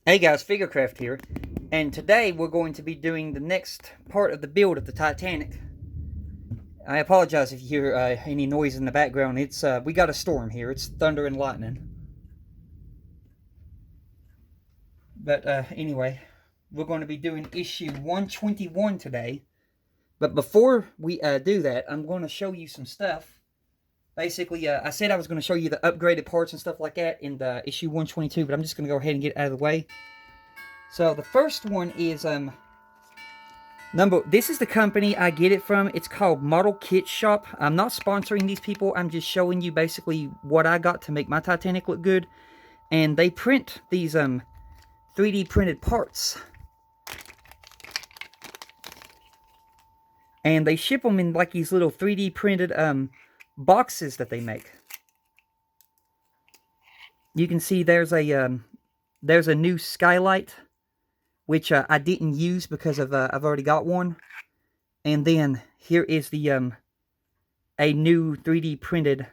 Hey guys, Figurecraft here, and today we're going to be doing the next part of the build of the Titanic. I apologize if you hear any noise in the background. It's we got a storm here. It's thunder and lightning. But anyway, we're going to be doing issue 121 today. But before we do that, I'm going to show you some stuff. Basically, I said I was going to show you the upgraded parts and stuff like that in the issue 122, but I'm just going to go ahead and get it out of the way. So the first one is this is the company I get it from. It's called Model Kit Shop. I'm not sponsoring these people. I'm just showing you basically what I got to make my Titanic look good. And they print these 3D printed parts. And they ship them in like these little 3D printed boxes that they make. You can see there's a new skylight, which I didn't use because of I've already got one. And then here is the a new 3D printed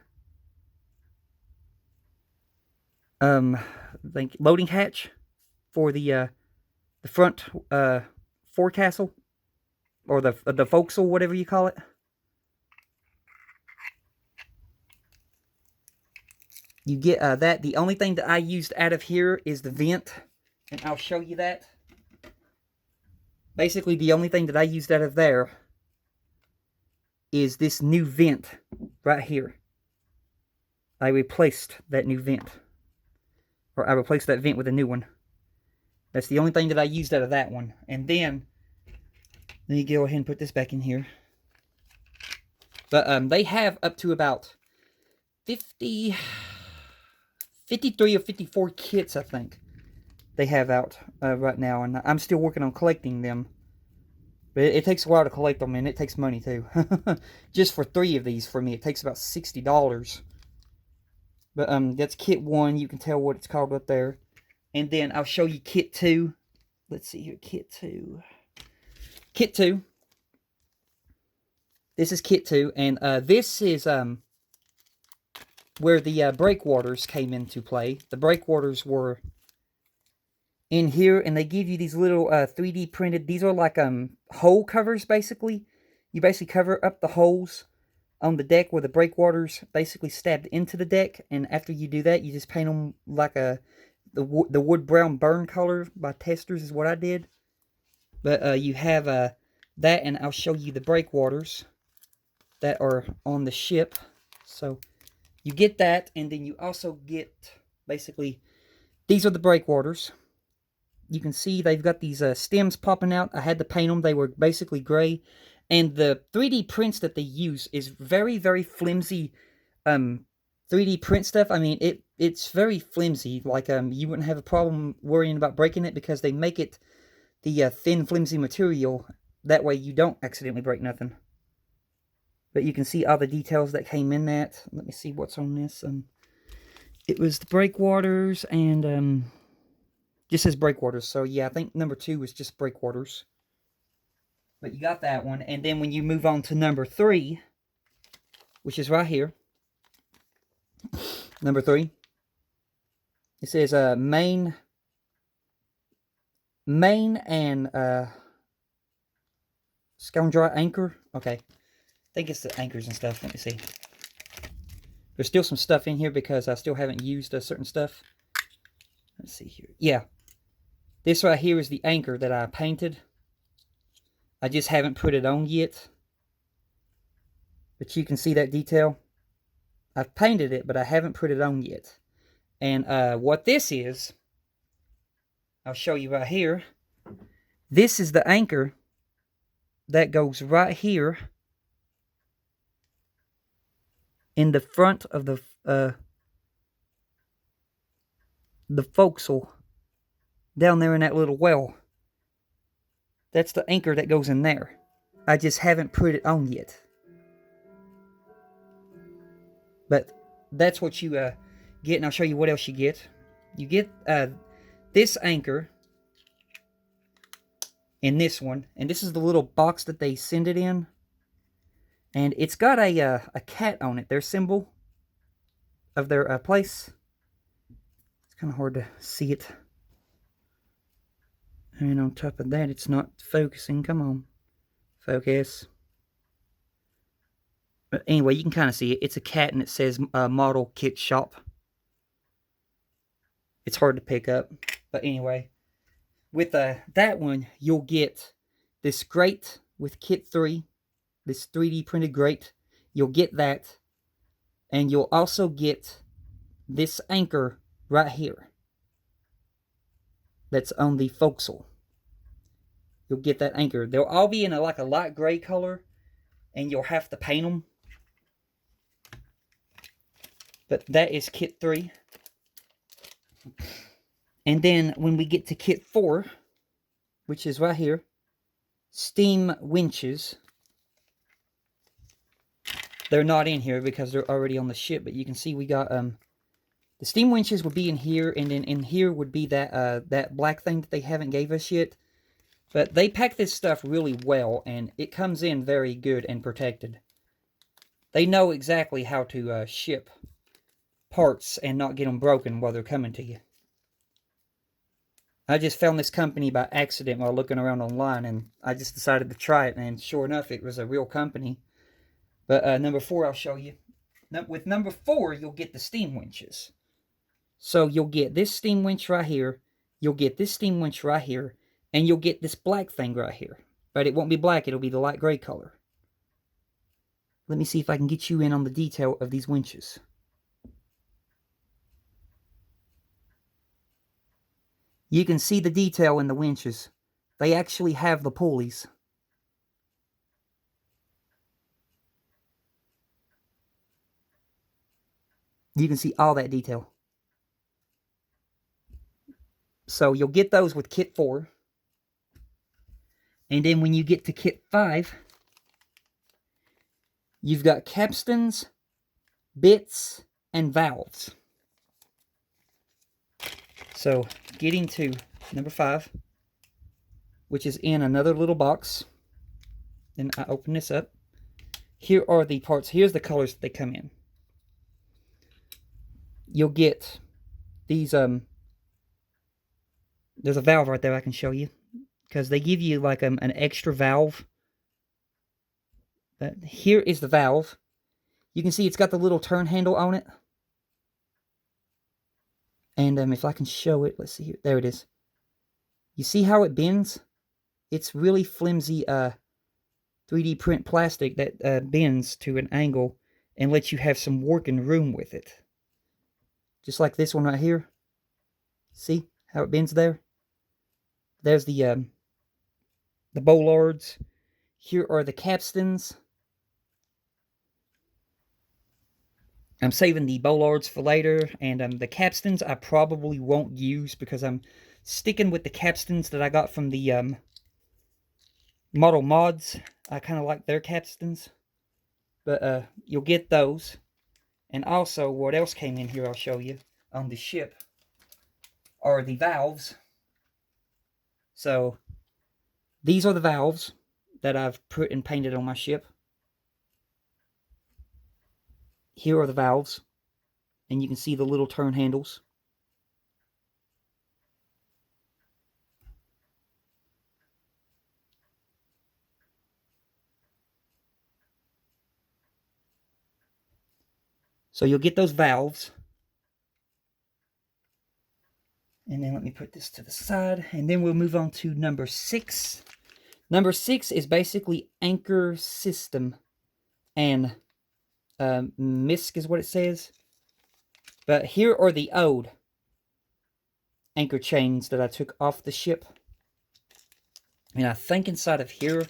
loading hatch for the front forecastle, or the forecastle, whatever you call it. You get that. The only thing that I used out of here is the vent, and I'll show you that. Basically, the only thing that I used out of there is this new vent right here. I replaced that new vent. Or I replaced that vent with a new one. That's the only thing that I used out of that one. And then, let me go ahead and put this back in here. But they have up to about 53 or 54 kits, I think, they have out right now. And I'm still working on collecting them. But it takes a while to collect them, and it takes money too. Just for 3 of these for me, it takes about $60. But that's kit 1. You can tell what it's called up there. And then I'll show you kit 2. Let's see here, kit 2. Kit 2. This is kit 2, and this is where the breakwaters came into play. The breakwaters were in here, and they give you these little 3D printed, these are like hole covers, basically. You basically cover up the holes on the deck where the breakwaters basically stabbed into the deck, and after you do that, you just paint them like the wood brown burn color by Testers is what I did. But you have that, and I'll show you the breakwaters that are on the ship. So you get that, and then you also get, basically, these are the breakwaters. You can see they've got these stems popping out. I had to paint them. They were basically gray. And the 3D prints that they use is very, very flimsy 3D print stuff. I mean, it's very flimsy. Like, you wouldn't have a problem worrying about breaking it because they make it the thin, flimsy material. That way you don't accidentally break nothing. But you can see all the details that came in that. Let me see what's on this. It was the breakwaters and just says breakwaters. So yeah, I think number 2 was just breakwaters. But you got that one. And then when you move on to number 3, which is right here. Number 3. It says main and scoundrel anchor. Okay. I think it's the anchors and stuff. Let me see. There's still some stuff in here because I still haven't used certain stuff. Let's see here. Yeah. This right here is the anchor that I painted. I just haven't put it on yet. But you can see that detail. I've painted it, but I haven't put it on yet. And what this is, I'll show you right here. This is the anchor that goes right here in the front of the forecastle, down there in that little well. That's the anchor that goes in there. I just haven't put it on yet. But that's what you get, and I'll show you what else you get. You get this anchor and this one, and this is the little box that they send it in. And it's got a cat on it, their symbol of their place. It's kind of hard to see it. And on top of that, it's not focusing. Come on. Focus. But anyway, you can kind of see it. It's a cat and it says model kit shop. It's hard to pick up. But anyway, with that one, you'll get this grate with kit 3. This 3D printed grate. You'll get that. And you'll also get this anchor right here. That's on the forecastle. You'll get that anchor. They'll all be in a light gray color. And you'll have to paint them. But that is kit 3. And then when we get to kit 4, which is right here, steam winches. They're not in here because they're already on the ship, but you can see we got the steam winches would be in here, and then in here would be that black thing that they haven't gave us yet. But they pack this stuff really well, and it comes in very good and protected. They know exactly how to ship parts and not get them broken while they're coming to you. I just found this company by accident while looking around online, and I just decided to try it, and sure enough, it was a real company. But number 4, I'll show you. With number 4, you'll get the steam winches. So you'll get this steam winch right here, you'll get this steam winch right here, and you'll get this black thing right here. But it won't be black, it'll be the light gray color. Let me see if I can get you in on the detail of these winches. You can see the detail in the winches. They actually have the pulleys. You can see all that detail. So you'll get those with kit 4. And then when you get to kit 5, you've got capstans, bits, and valves. So getting to number 5, which is in another little box. Then I open this up. Here are the parts. Here's the colors that they come in. You'll get these, there's a valve right there I can show you. Because they give you like an extra valve. But here is the valve. You can see it's got the little turn handle on it. And if I can show it, let's see here. There it is. You see how it bends? It's really flimsy 3D print plastic that bends to an angle and lets you have some working room with it. Just like this one right here. See how it bends there? There's the bollards. Here are the capstans. I'm saving the bollards for later, and the capstans I probably won't use because I'm sticking with the capstans that I got from the model mods. I kind of like their capstans, but you'll get those. And also, what else came in here I'll show you on the ship are the valves. So, these are the valves that I've put and painted on my ship. Here are the valves, and you can see the little turn handles. So you'll get those valves. And then let me put this to the side, and then we'll move on to number 6. Number 6 is basically anchor system, and MISC is what it says. But here are the old anchor chains that I took off the ship. And I think inside of here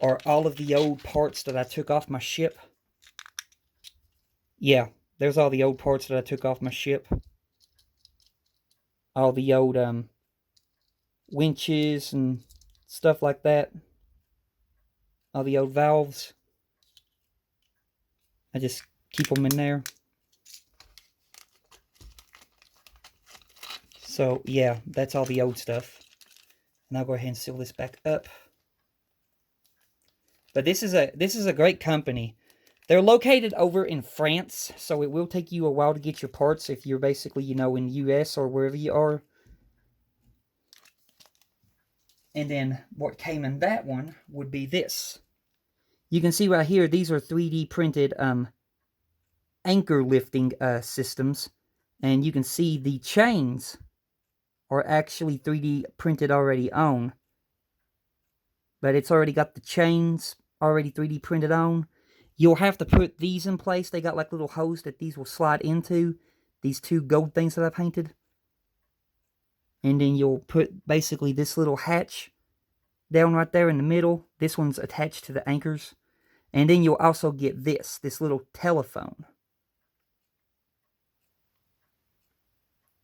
are all of the old parts that I took off my ship. Yeah, there's all the old parts that I took off my ship. All the old winches and stuff like that. All the old valves. I just keep them in there. So yeah, that's all the old stuff. And I'll go ahead and seal this back up. But this is a great company. They're located over in France, so it will take you a while to get your parts if you're basically, in the US or wherever you are. And then what came in that one would be this. You can see right here, these are 3D printed anchor lifting systems. And you can see the chains are actually 3D printed already on. But it's already got the chains already 3D printed on. You'll have to put these in place. They got like little holes that these will slide into. These two gold things that I painted. And then you'll put basically this little hatch down right there in the middle. This one's attached to the anchors. And then you'll also get this little telephone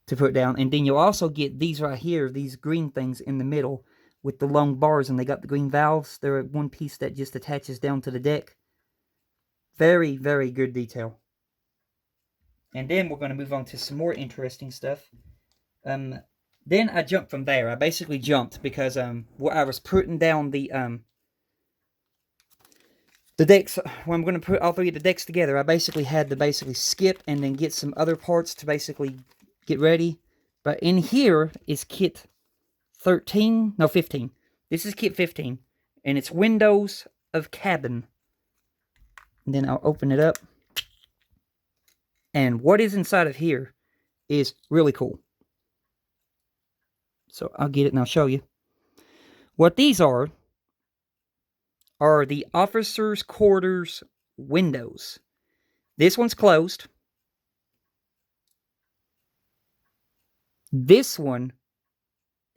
to put down. And then you'll also get these right here, these green things in the middle with the long bars, and they got the green valves. They're one piece that just attaches down to the deck. Very, very good detail. And then we're going to move on to some more interesting stuff. Then I jumped from there. I basically jumped because where I was putting down the decks, when I'm going to put all three of the decks together, I basically had to skip and then get some other parts to basically get ready. But in here is kit 15. This is kit 15, and it's windows of cabin. And then I'll open it up. And what is inside of here is really cool. So I'll get it and I'll show you. What these are the officers' quarters windows. This one's closed. This one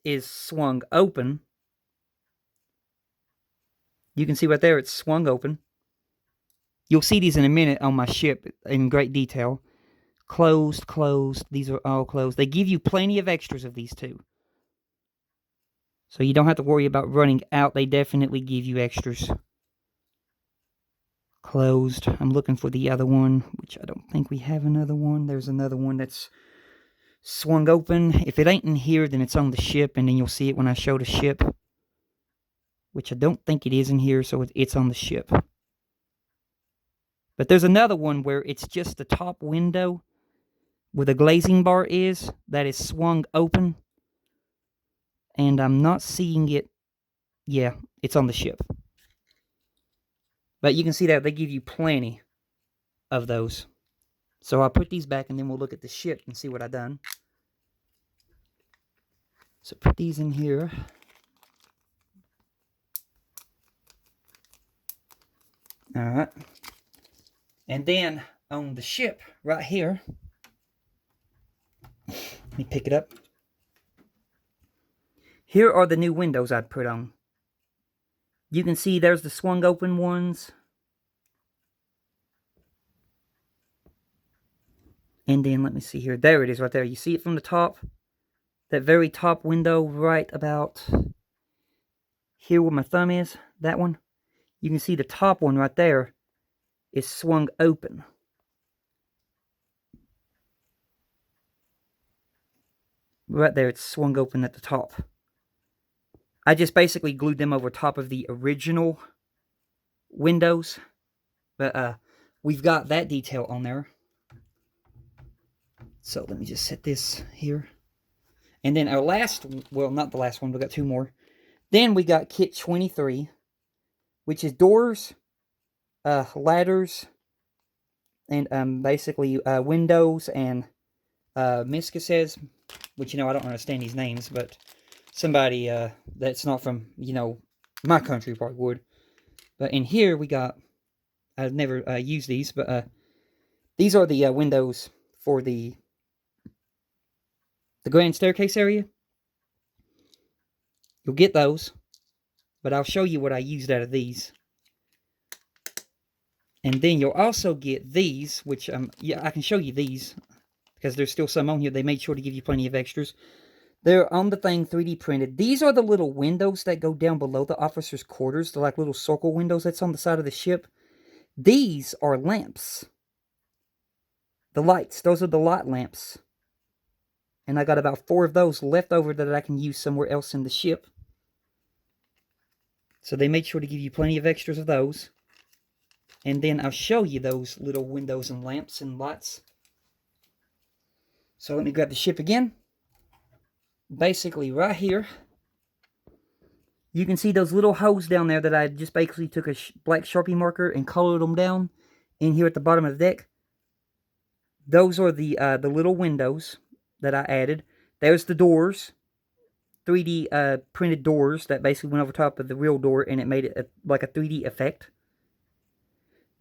is swung open. You can see right there it's swung open. You'll see these in a minute on my ship in great detail. Closed, closed. These are all closed. They give you plenty of extras of these two. So you don't have to worry about running out. They definitely give you extras. Closed. I'm looking for the other one, which I don't think we have another one. There's another one that's swung open. If it ain't in here, then it's on the ship, and then you'll see it when I show the ship. Which I don't think it is in here, so it's on the ship. But there's another one where it's just the top window where the glazing bar is, that is swung open. And I'm not seeing it. Yeah, it's on the ship. But you can see that they give you plenty of those. So I'll put these back and then we'll look at the ship and see what I've done. So put these in here. Alright. And then on the ship right here, let me pick it up. Here are the new windows I'd put on. You can see there's the swung open ones. And then let me see here. There it is right there. You see it from the top? That very top window right about here where my thumb is. That one. You can see the top one right there is swung open. Right there, it's swung open at the top. I just basically glued them over top of the original windows. But we've got that detail on there. So let me just set this here. And then our last, well, not the last one, we got two more. Then we got kit 23, which is doors, ladders, and basically windows, and Miska says, which, I don't understand these names, but somebody that's not from, my country probably would. But in here we got, I've never used these, but these are the windows for the grand staircase area. You'll get those, but I'll show you what I used out of these. And then you'll also get these, which, yeah, I can show you these, because there's still some on here. They made sure to give you plenty of extras. They're on the thing 3D printed. These are the little windows that go down below the officers' quarters. They're like little circle windows that's on the side of the ship. These are lamps. The lights, those are the light lamps. And I got about 4 of those left over that I can use somewhere else in the ship. So they made sure to give you plenty of extras of those. And then I'll show you those little windows and lamps and lights. So let me grab the ship again. Basically right here, You can see those little holes down there that I just basically took a black Sharpie marker and colored them down in here at the bottom of the deck. Those are the little windows that I added. There's the doors, 3D printed doors that basically went over top of the real door, and it made it like a 3D effect.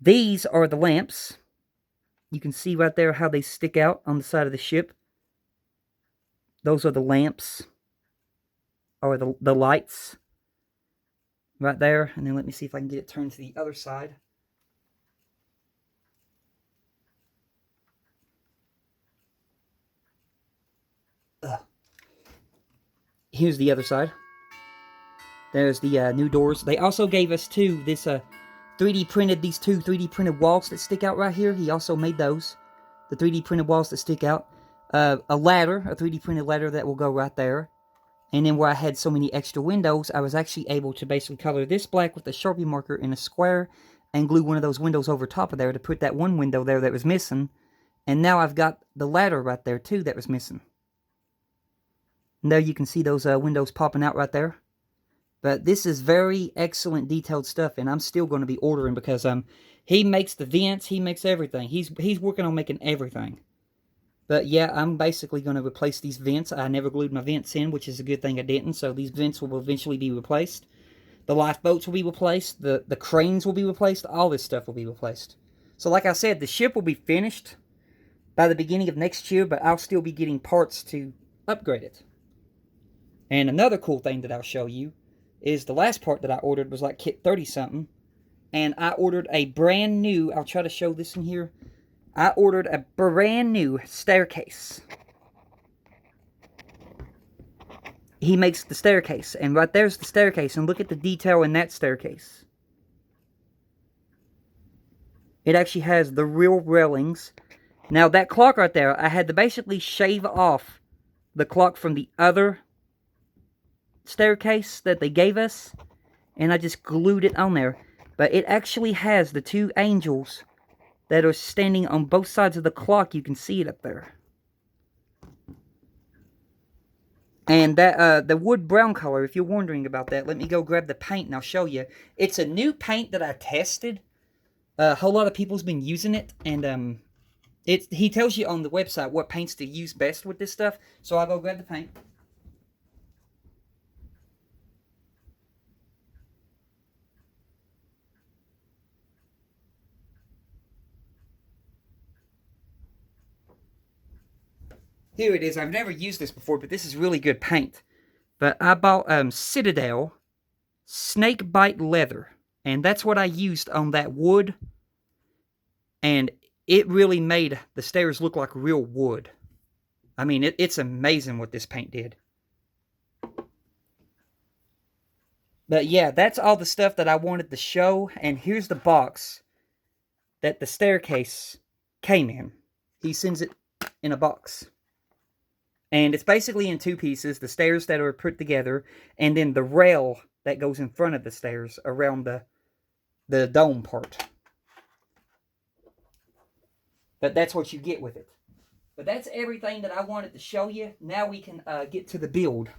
These are the lamps. You can see right there how they stick out on the side of the ship. Those are the lamps, or the lights right there. And then let me see if I can get it turned to the other side. Here's the other side. There's the new doors. They also gave us too this 3D printed, these two 3D printed walls that stick out right here. He also made those, the 3D printed walls that stick out. A ladder, a 3D printed ladder that will go right there. And then where I had so many extra windows, I was actually able to basically color this black with a Sharpie marker in a square and glue one of those windows over top of there to put that one window there that was missing. And now I've got the ladder right there too that was missing. And there you can see those windows popping out right there. But this is very excellent detailed stuff, and I'm still going to be ordering because he makes the vents, he makes everything. He's working on making everything. But yeah, I'm basically going to replace these vents. I never glued my vents in, which is a good thing I didn't. So these vents will eventually be replaced. The lifeboats will be replaced. The cranes will be replaced. All this stuff will be replaced. So like I said, the ship will be finished by the beginning of next year, but I'll still be getting parts to upgrade it. And another cool thing that I'll show you is the last part that I ordered was like kit 30-something. And I ordered a brand new, I'll try to show this in here. I ordered a brand new staircase. He makes the staircase, and right there's the staircase, and look at the detail in that staircase. It actually has the real railings. Now that clock right there, I had to basically shave off the clock from the other staircase that they gave us, and I just glued it on there. But it actually has the two angels that are standing on both sides of the clock. You can see it up there. And that the wood brown color, if you're wondering about that, let me go grab the paint and I'll show you. It's a new paint that I tested. A whole lot of people's been using it, and he tells you on the website what paints to use best with this stuff. So I'll go grab the paint. Here it is. I've never used this before, but this is really good paint. But I bought Citadel Snakebite Leather, and that's what I used on that wood. And it really made the stairs look like real wood. I mean, it's amazing what this paint did. But yeah, that's all the stuff that I wanted to show. And here's the box that the staircase came in. He sends it in a box. And it's basically in two pieces. The stairs that are put together, and then the rail that goes in front of the stairs around the dome part. But that's what you get with it. But that's everything that I wanted to show you. Now we can get to the build.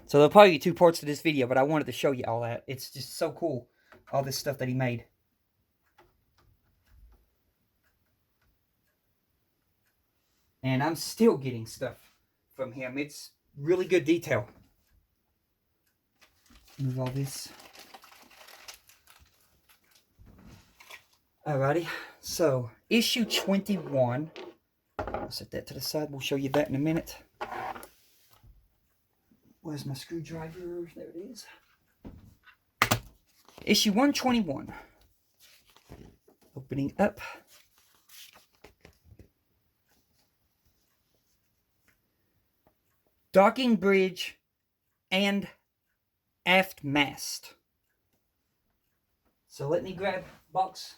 So there'll probably be two parts to this video, but I wanted to show you all that. It's just so cool, all this stuff that he made. And I'm still getting stuff from him. It's really good detail. Move all this. Alrighty, so issue 21. I'll set that to the side. We'll show you that in a minute. Where's my screwdriver? There it is. Issue 121. Opening up. Docking bridge and aft mast. So let me grab box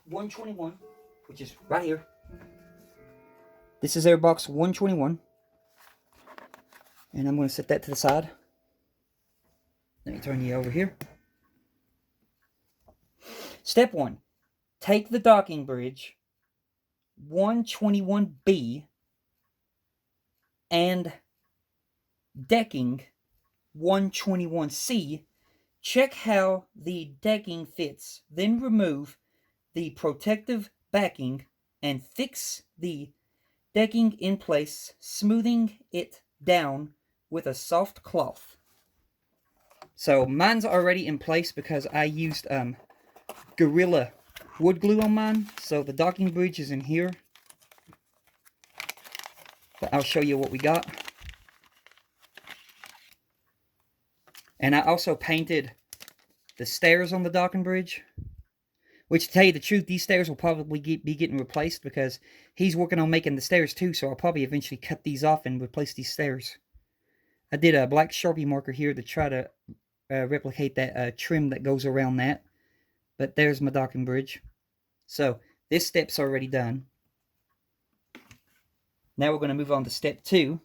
121, which is right here. This is their box 121. And I'm going to set that to the side. Let me turn you over here. Step 1. Take the docking bridge 121B and decking 121C, check how the decking fits. Then remove the protective backing and fix the decking in place, smoothing it down with a soft cloth. So mine's already in place because I used Gorilla wood glue on mine. So the docking bridge is in here. But I'll show you what we got. And I also painted the stairs on the docking bridge. Which, to tell you the truth, these stairs will probably be getting replaced because he's working on making the stairs too, so I'll probably eventually cut these off and replace these stairs. I did a black Sharpie marker here to try to replicate that trim that goes around that. But there's my docking bridge. So, this step's already done. Now we're going to move on to step 2.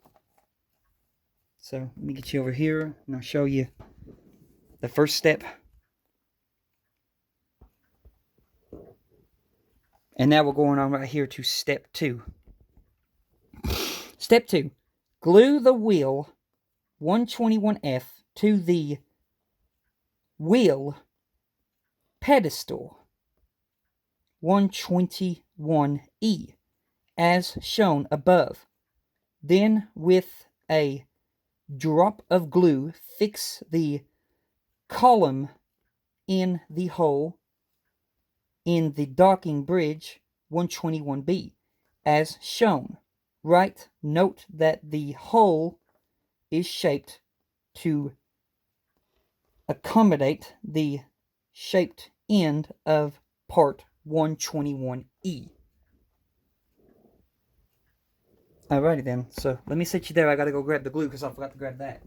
So, let me get you over here and I'll show you the first step. And now we're going on right here to step 2. Step 2. Glue the wheel 121F to the wheel pedestal 121E as shown above. Then with a drop of glue, fix the column in the hole in the docking bridge 121B as shown. Right, note that the hole is shaped to accommodate the shaped end of part 121E. Alrighty then, so let me set you there. I gotta go grab the glue because I forgot to grab that.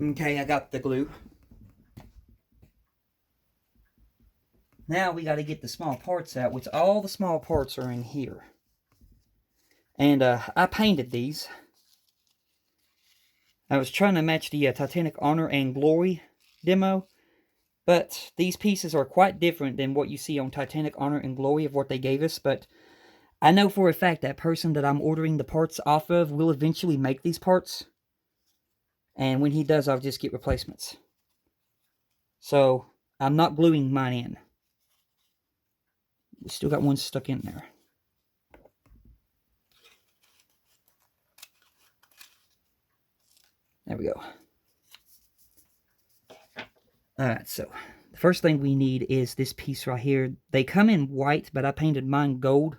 Okay, I got the glue. Now we got to get the small parts out, which all the small parts are in here. And I painted these. I was trying to match the Titanic Honor and Glory demo, but these pieces are quite different than what you see on Titanic Honor and Glory of what they gave us, but I know for a fact that person that I'm ordering the parts off of will eventually make these parts. And when he does, I'll just get replacements. So, I'm not gluing mine in. We still got one stuck in there. There we go. Alright, so the first thing we need is this piece right here. They come in white, but I painted mine gold.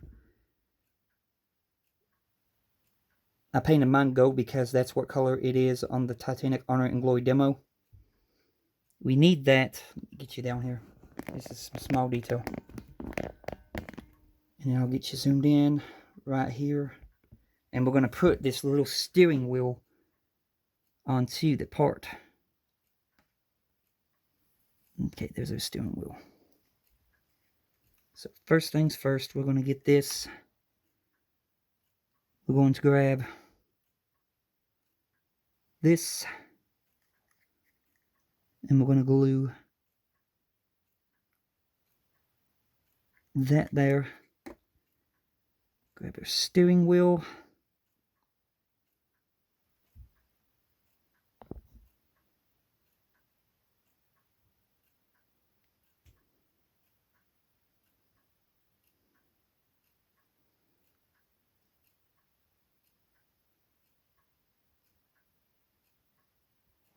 I painted mine gold because that's what color it is on the Titanic Honor and Glory demo. We need that. Let me get you down here. This is a small detail. And I'll get you zoomed in right here. And we're going to put this little steering wheel onto the part. Okay, there's a steering wheel. So first things first, we're going to get this. We're going to grab this. And we're going to glue that there. Grab our steering wheel.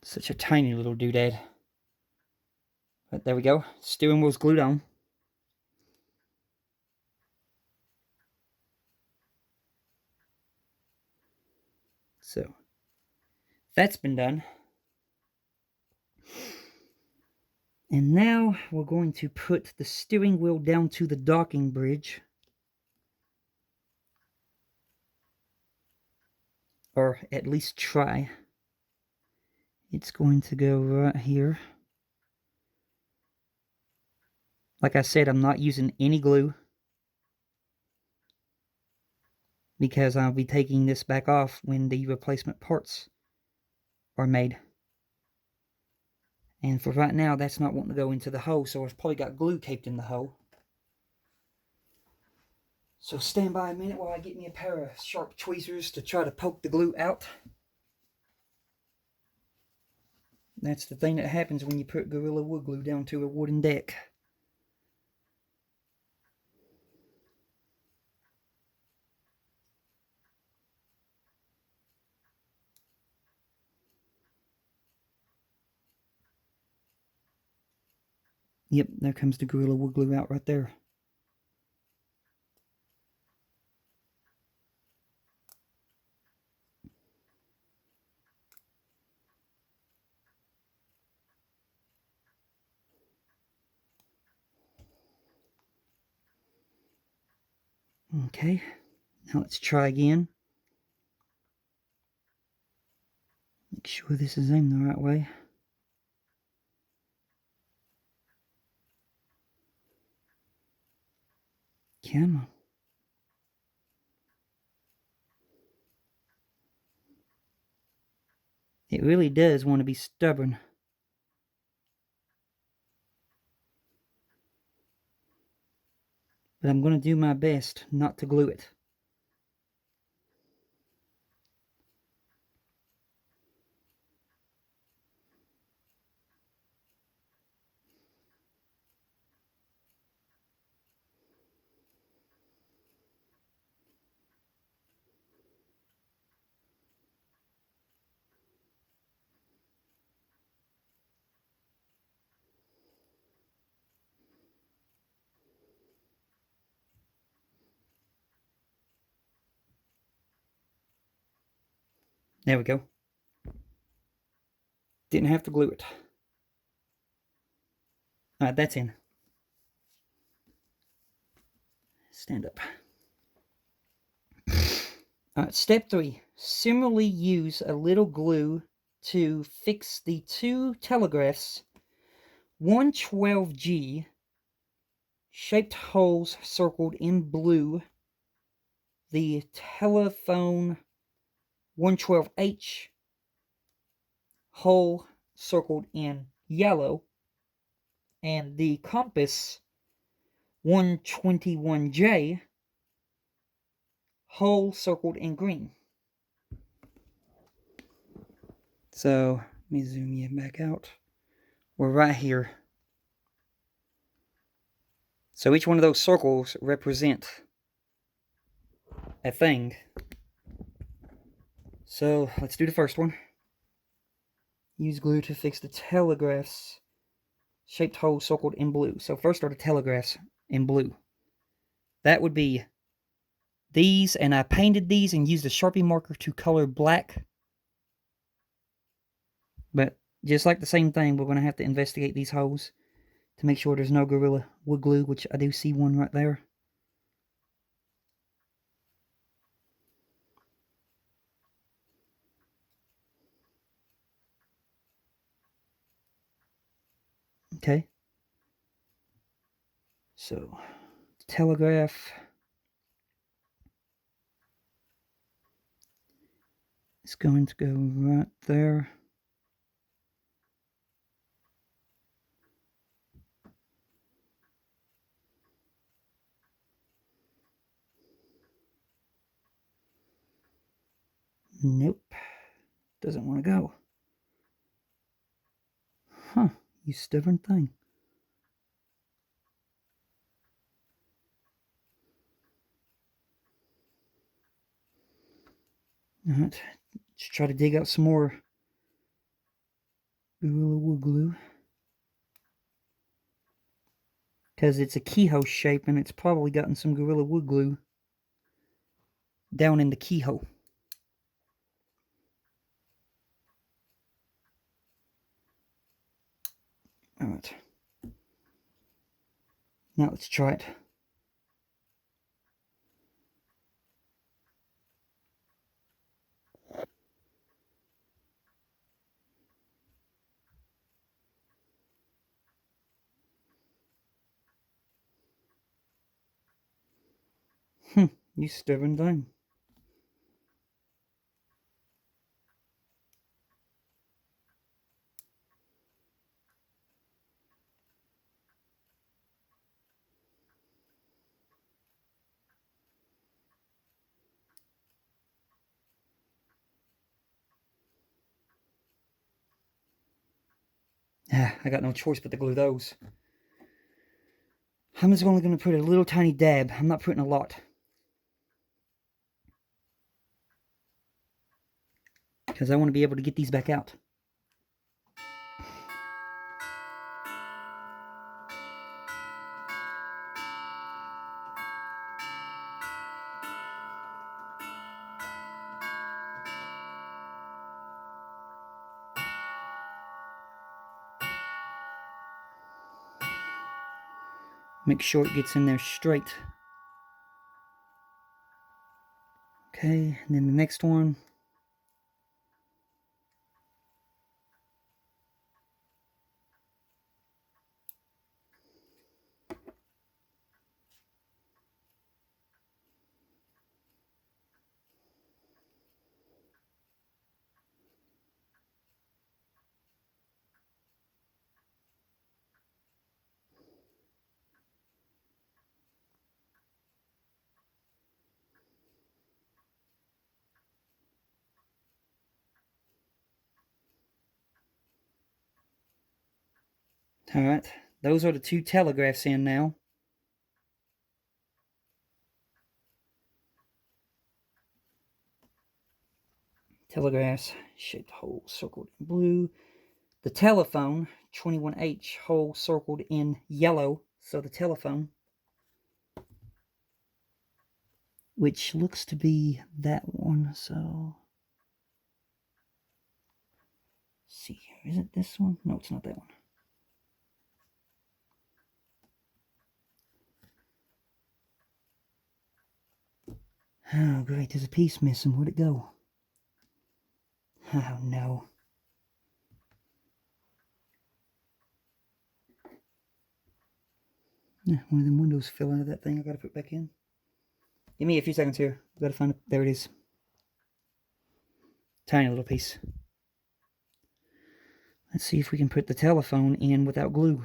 Such a tiny little doodad. But there we go. Steering wheel's glued on. So, that's been done. And now we're going to put the steering wheel down to the docking bridge. Or at least try. It's going to go right here. Like I said, I'm not using any glue, because I'll be taking this back off when the replacement parts are made. And for right now, that's not wanting to go into the hole, so I've probably got glue taped in the hole. So stand by a minute while I get me a pair of sharp tweezers to try to poke the glue out. That's the thing that happens when you put Gorilla Wood Glue down to a wooden deck. Yep, there comes the Gorilla Wood Glue out right there. Okay, now let's try again. Make sure this is aimed the right way. Come on. It really does want to be stubborn. But I'm going to do my best not to glue it. There we go. Didn't have to glue it. Alright, that's in. Stand up. Alright, step 3. Similarly use a little glue to fix the 2 telegraphs 112G shaped holes circled in blue, the telephone 112H hole circled in yellow, and the compass 121J hole circled in green. So let me zoom you back out. We're right here. So each one of those circles represent a thing. So let's do the first one. Use glue to fix the telegraphs shaped hole circled in blue. So first are the telegraphs in blue. That would be these, and I painted these and used a Sharpie marker to color black. But just like the same thing, we're going to have to investigate these holes to make sure there's no Gorilla Wood Glue, which I do see one right there. Okay. So, telegraph is going to go right there. Nope. Doesn't want to go. Huh. You stubborn thing. Alright. Let's try to dig out some more Gorilla Wood Glue. Because it's a keyhole shape, and it's probably gotten some Gorilla Wood Glue down in the keyhole. Alright. Now let's try it. You stubborn thing. I got no choice but to glue those. I'm just only going to put a little tiny dab. I'm not putting a lot. Because I want to be able to get these back out. Make sure it gets in there straight. Okay, and then the next one. Alright, those are the two telegraphs in now. Telegraphs, shaped hole circled in blue. The telephone, 21H, hole circled in yellow. So the telephone, which looks to be that one. So, let's see here. Is it this one? No, it's not that one. Oh, great. There's a piece missing. Where'd it go? Oh, no. One of them windows fell out of that thing. I gotta put back in. Give me a few seconds here. I gotta find it. There it is. Tiny little piece. Let's see if we can put the telephone in without glue.